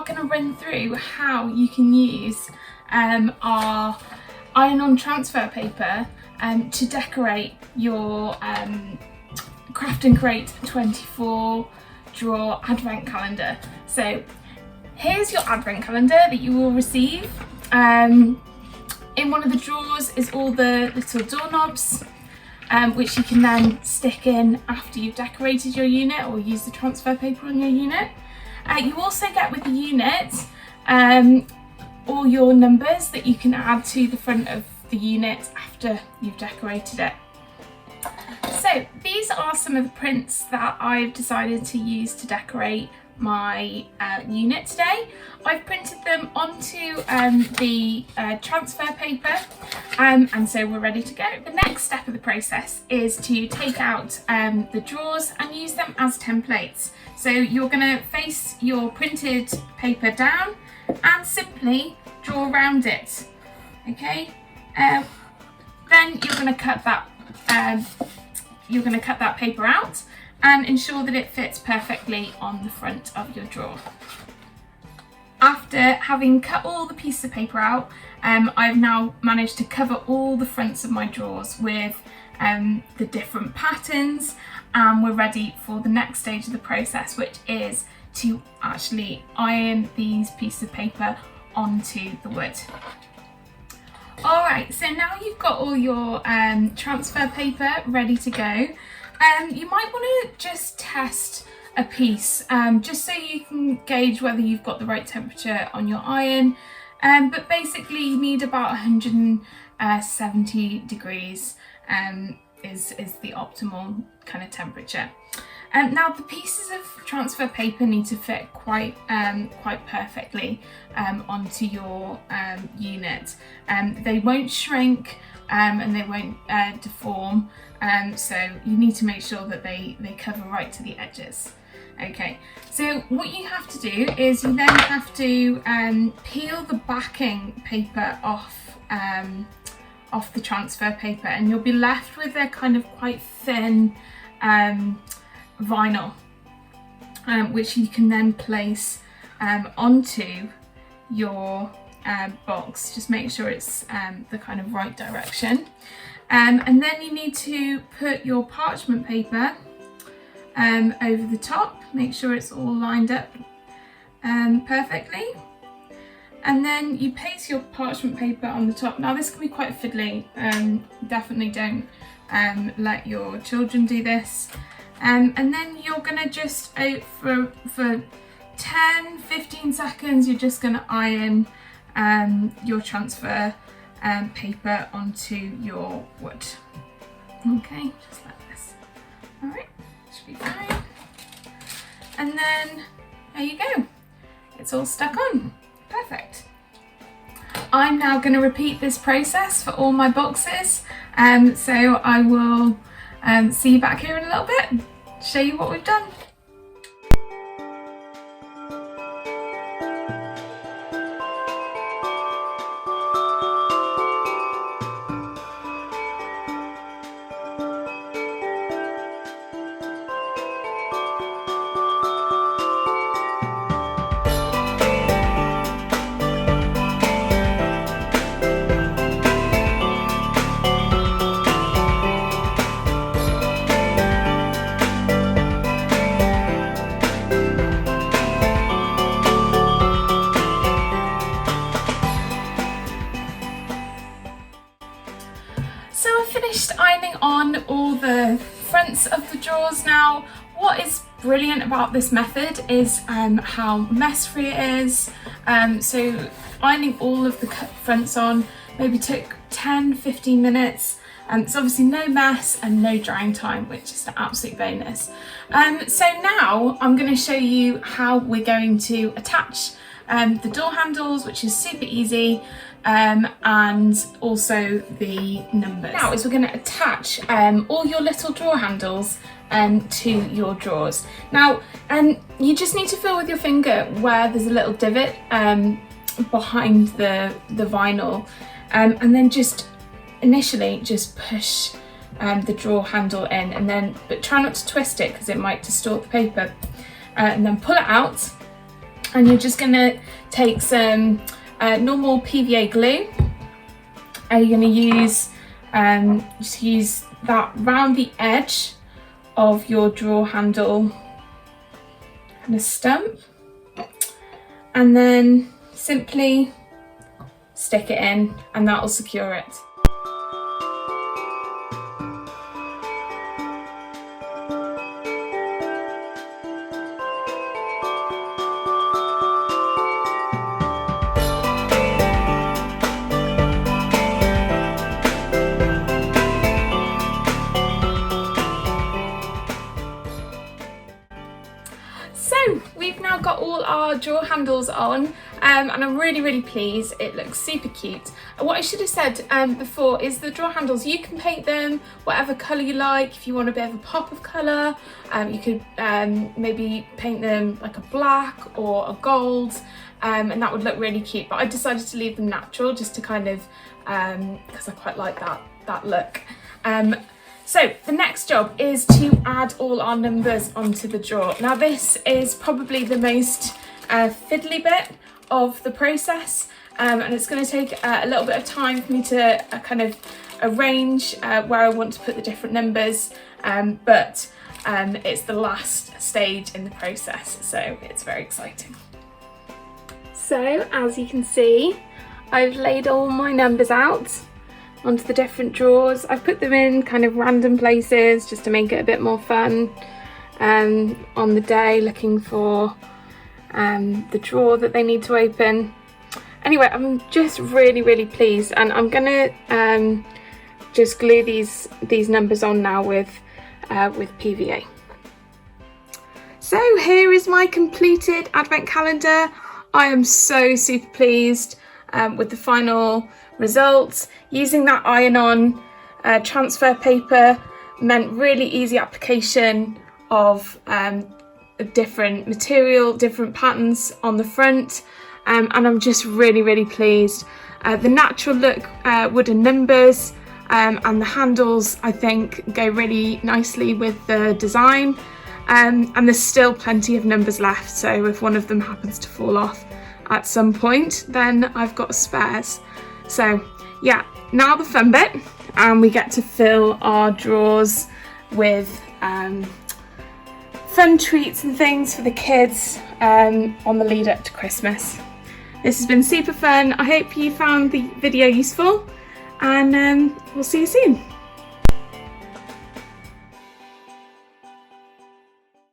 going to run through how you can use our iron-on transfer paper to decorate your Craft and Create 24 drawer advent calendar. So here's your advent calendar that you will receive. In one of the drawers is all the little doorknobs, which you can then stick in after you've decorated your unit or use the transfer paper on your unit. You also get with the unit all your numbers that you can add to the front of the unit after you've decorated it. So these are some of the prints that I've decided to use to decorate my unit today. I've printed them onto the transfer paper and so we're ready to go. The next step of the process is to take out the drawers and use them as templates. So you're going to face your printed paper down and simply draw around it. Okay, then you're going to cut that paper out and ensure that it fits perfectly on the front of your drawer. After having cut all the pieces of paper out, I've now managed to cover all the fronts of my drawers with the different patterns, and we're ready for the next stage of the process, which is to actually iron these pieces of paper onto the wood. Alright, so now you've got all your transfer paper ready to go. You might want to just test a piece just so you can gauge whether you've got the right temperature on your iron, but basically you need about 170 degrees is the optimal kind of temperature. Now the pieces of transfer paper need to fit quite perfectly onto your unit. They won't shrink and they won't deform, so you need to make sure that they cover right to the edges. Okay, so what you have to do is you then have to peel the backing paper off the transfer paper, and you'll be left with a kind of quite thin vinyl, which you can then place onto your box. Just make sure it's the kind of right direction, and then you need to put your parchment paper over the top. Make sure it's all lined up perfectly, and then you paste your parchment paper on the top. Now this can be quite fiddly, definitely don't let your children do this. And then you're going to just, for 10-15 seconds, you're just going to iron your transfer paper onto your wood. Okay, just like this. Alright, should be fine. And then, there you go. It's all stuck on. Perfect. I'm now going to repeat this process for all my boxes. So I will see you back here in a little bit, show you what we've done. So I've finished ironing on all the fronts of the drawers now. What is brilliant about this method is how mess-free it is. So ironing all of the fronts on maybe took 10-15 minutes. It's obviously no mess and no drying time, which is an absolute bonus. So now I'm going to show you how we're going to attach the door handles, which is super easy, and also the numbers. Now is we're going to attach all your little drawer handles to your drawers. Now you just need to feel with your finger where there's a little divot behind the vinyl, and then just initially just push the drawer handle in, and then but try not to twist it because it might distort the paper, and then pull it out. and you're just going to take some normal PVA glue. You're going to use just use that round the edge of your drawer handle and a stump, and then simply stick it in, and that will secure it. So we've now got all our drawer handles on, and I'm really pleased. It looks super cute. And what I should have said before is the drawer handles, you can paint them whatever colour you like. If you want a bit of a pop of colour, you could maybe paint them like a black or a gold, and that would look really cute. But I decided to leave them natural just to kind of, because I quite like that look. So the next job is to add all our numbers onto the drawer. Now this is probably the most fiddly bit of the process, and it's going to take a little bit of time for me to kind of arrange where I want to put the different numbers, but it's the last stage in the process, so it's very exciting. So as you can see, I've laid all my numbers out onto the different drawers. I've put them in kind of random places just to make it a bit more fun on the day, looking for the drawer that they need to open. Anyway, I'm just really pleased, and I'm gonna just glue these numbers on now with PVA. So here is my completed advent calendar. I am so super pleased with the final results. Using that iron-on transfer paper meant really easy application of different material, different patterns on the front, and I'm just really pleased. The natural look wooden numbers and the handles, I think, go really nicely with the design, and there's still plenty of numbers left, so if one of them happens to fall off at some point, then I've got spares. So yeah, now the fun bit, and we get to fill our drawers with fun treats and things for the kids on the lead up to Christmas. This has been super fun. I hope you found the video useful, and we'll see you soon.